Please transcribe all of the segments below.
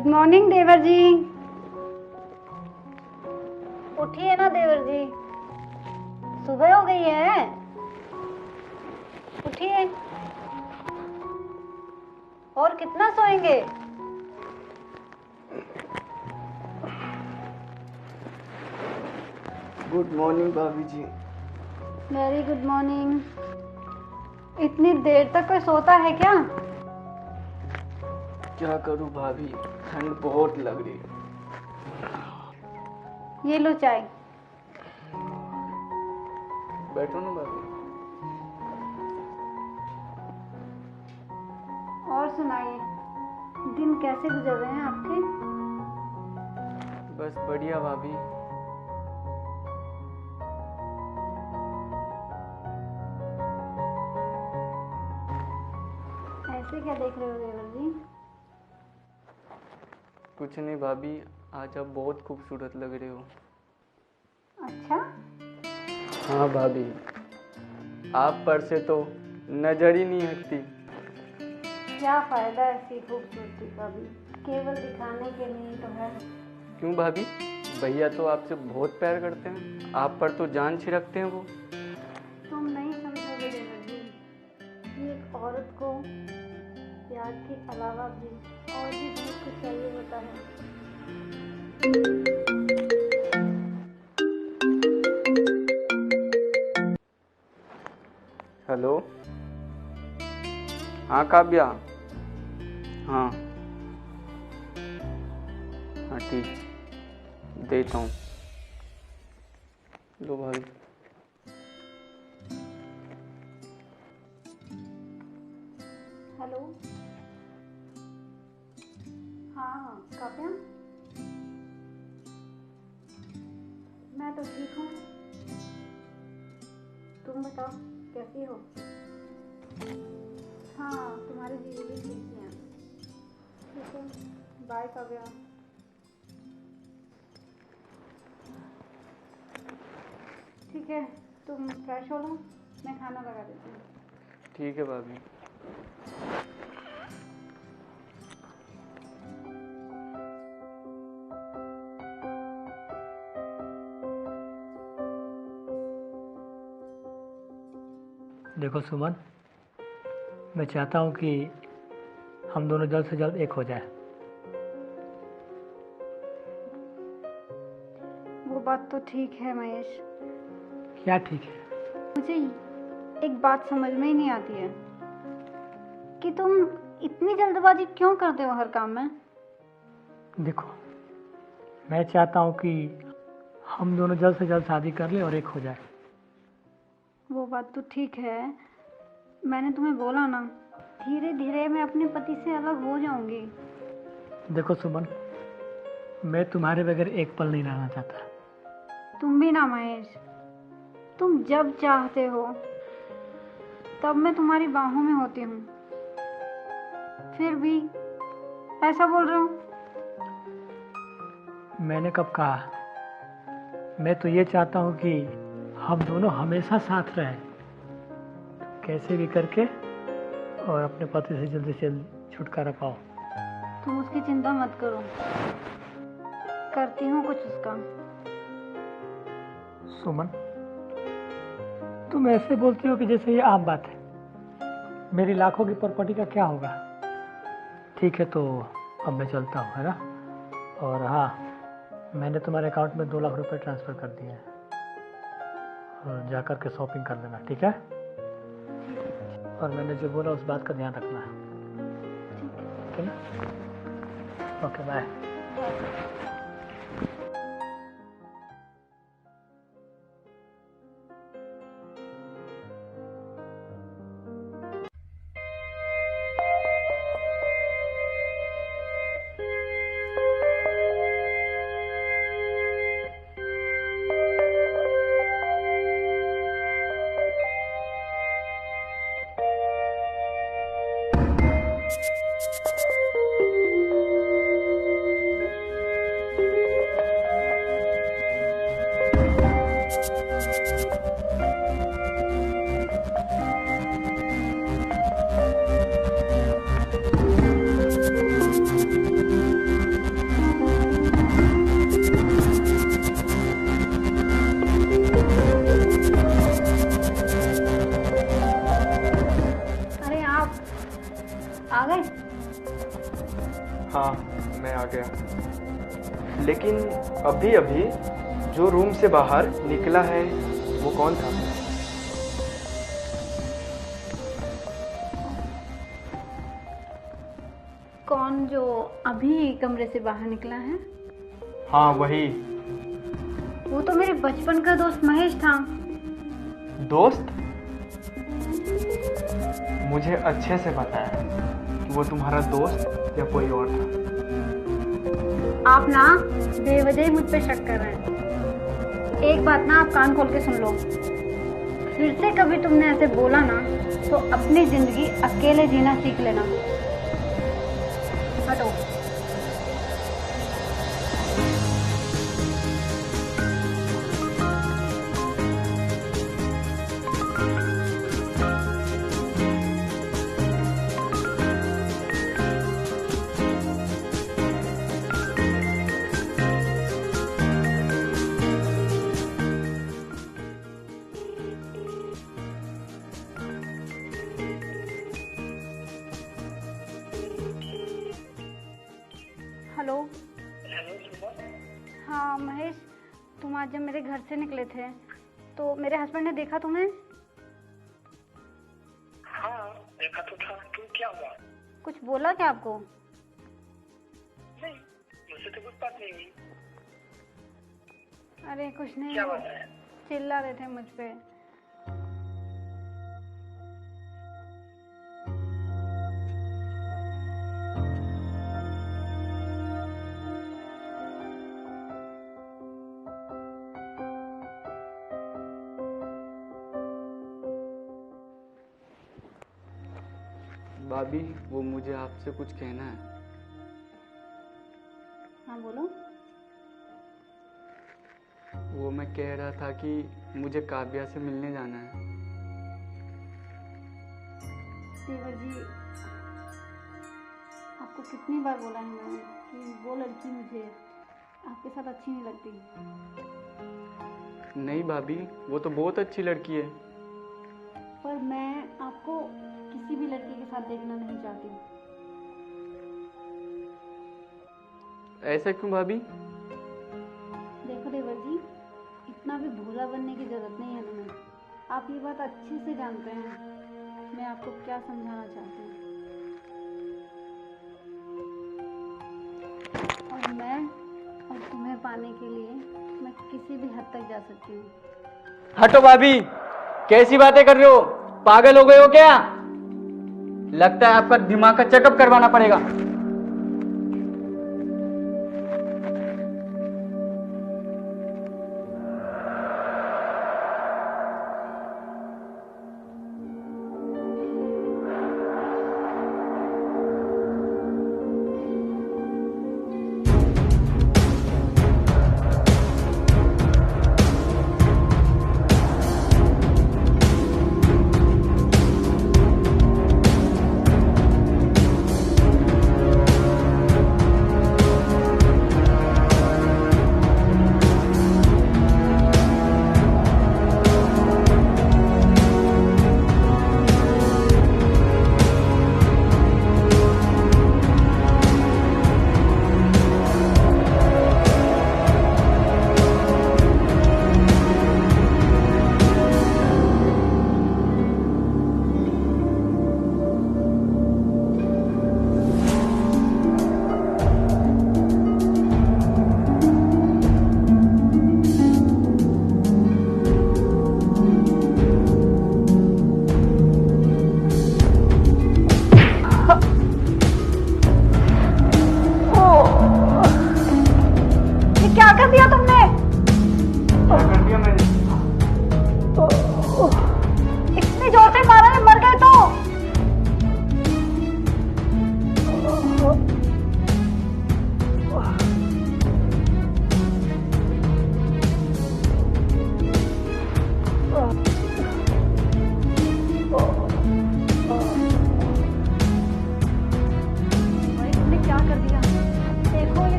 Good morning देवर जी। उठिए ना देवर जी, सुबह हो गई है, उठिए। और कितना सोएंगे? गुड मॉर्निंग भाभी जी। Very good morning. इतनी देर तक कोई सोता है क्या? क्या करूं भाभी, ठंड बहुत लग रही है। ये लो चाय। बैठो ना भाभी। और सुनाइए, दिन कैसे गुजर रहे हैं आपके? बस बढ़िया भाभी। ऐसे क्या देख रहे हो देवर जी? कुछ नहीं भाभी, आज आप बहुत खूबसूरत लग रहे हो। अच्छा, हाँ भाभी, आप पर से तो नजर ही नहीं हटती। क्या फायदा ऐसी खूबसूरती का भी, केवल दिखाने के लिए तो है। क्यों भाभी, भैया तो आपसे बहुत प्यार करते हैं, आप पर तो जान छिड़कते हैं वो। तुम नहीं समझोगे देवर जी कि एक औरत को प्यार के अलावा भी और भी बहुत कुछ चाहिए होता है। हेलो, हाँ काव्या। हाँ हाँ ठीक, देता हूँ। लो भाभी। हेलो, हाँ काव्या, मैं तो ठीक हूँ। तुम बताओ कैसी हो? हाँ, तुम्हारी दीदी भी ठीक ही हैं। ठीक है, बाय काव्या। ठीक है, तुम फ्रेश हो लो, मैं खाना लगा देती हूँ। ठीक है भाभी। देखो सुमन, मैं चाहता हूँ कि हम दोनों जल्द से जल्द एक हो जाए। वो बात तो ठीक है महेश, क्या ठीक है? मुझे एक बात समझ में ही नहीं आती है कि तुम इतनी जल्दबाजी क्यों करते हो हर काम में। देखो, मैं चाहता हूँ कि हम दोनों जल्द से जल्द शादी कर ले और एक हो जाए। वो बात तो ठीक है, मैंने तुम्हें बोला ना, धीरे धीरे मैं अपने पति से अलग हो जाऊंगी। देखो सुमन, मैं तुम्हारे बगैर एक पल नहीं रहना चाहता। तुम भी ना महेश, तुम जब चाहते हो तब मैं तुम्हारी बाहों में होती हूँ, फिर भी ऐसा बोल रहे हो। मैंने कब कहा? मैं तो ये चाहता हूँ कि हम दोनों हमेशा साथ रहें, कैसे भी करके, और अपने पति से जल्दी से जल्द छुटकारा पाओ। तुम उसकी चिंता मत करो, करती हूँ कुछ उसका। सुमन, तुम ऐसे बोलती हो कि जैसे ये आम बात है। मेरी लाखों की प्रॉपर्टी का क्या होगा? ठीक है, तो अब मैं चलता हूँ, है ना? और हाँ, मैंने तुम्हारे अकाउंट में 2 लाख रुपए ट्रांसफ़र कर दिए हैं, और जा कर के शॉपिंग कर लेना, ठीक है? और मैंने जो बोला उस बात का ध्यान रखना, ठीक है ना? Okay, bye. आ गए? हाँ, मैं आ गया। लेकिन अभी अभी जो रूम से बाहर निकला है वो कौन था? कौन जो अभी कमरे से बाहर निकला है? हाँ, वही। वो तो मेरे बचपन का दोस्त महेश था। दोस्त? मुझे अच्छे से पता है कि वो तुम्हारा दोस्त या कोई और था। आप ना बेवजह ही मुझ पे शक कर रहे हैं। एक बात ना आप कान खोल के सुन लो, फिर से कभी तुमने ऐसे बोला ना तो अपनी जिंदगी अकेले जीना सीख लेना। हटो। हेलो। हाँ महेश, तुम आज जब मेरे घर से निकले थे तो मेरे हस्बैंड ने देखा तुम्हें। हाँ, देखा तो था। क्यों, क्या हुआ? कुछ बोला क्या आपको? नहीं, मुझसे तो कुछ बात नहीं हुई। अरे कुछ नहीं, क्या बात है? चिल्ला रहे थे मुझ पे। भाभी, वो मुझे आपसे कुछ कहना है। हाँ बोलो। वो मैं कह रहा था कि मुझे काव्या से मिलने जाना है। देवर जी, आपको कितनी बार बोला है मैंने कि वो लड़की मुझे आपके साथ अच्छी नहीं लगती। नहीं भाभी, वो तो बहुत अच्छी लड़की है। पर मैं आपको किसी भी लड़की के साथ देखना नहीं चाहती। ऐसा क्यों भाभी? देखो देवर जी, इतना भी भोला बनने की जरूरत नहीं है तुम्हें। आप ये बात अच्छे से जानते हैं मैं आपको क्या समझाना चाहती हूँ। और मैं और तुम्हें पाने के लिए मैं किसी भी हद तक जा सकती हूँ। हटो भाभी, कैसी बातें कर रहे हो? पागल हो गए हो क्या? लगता है आपका दिमाग का चेकअप करवाना पड़ेगा।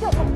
चलो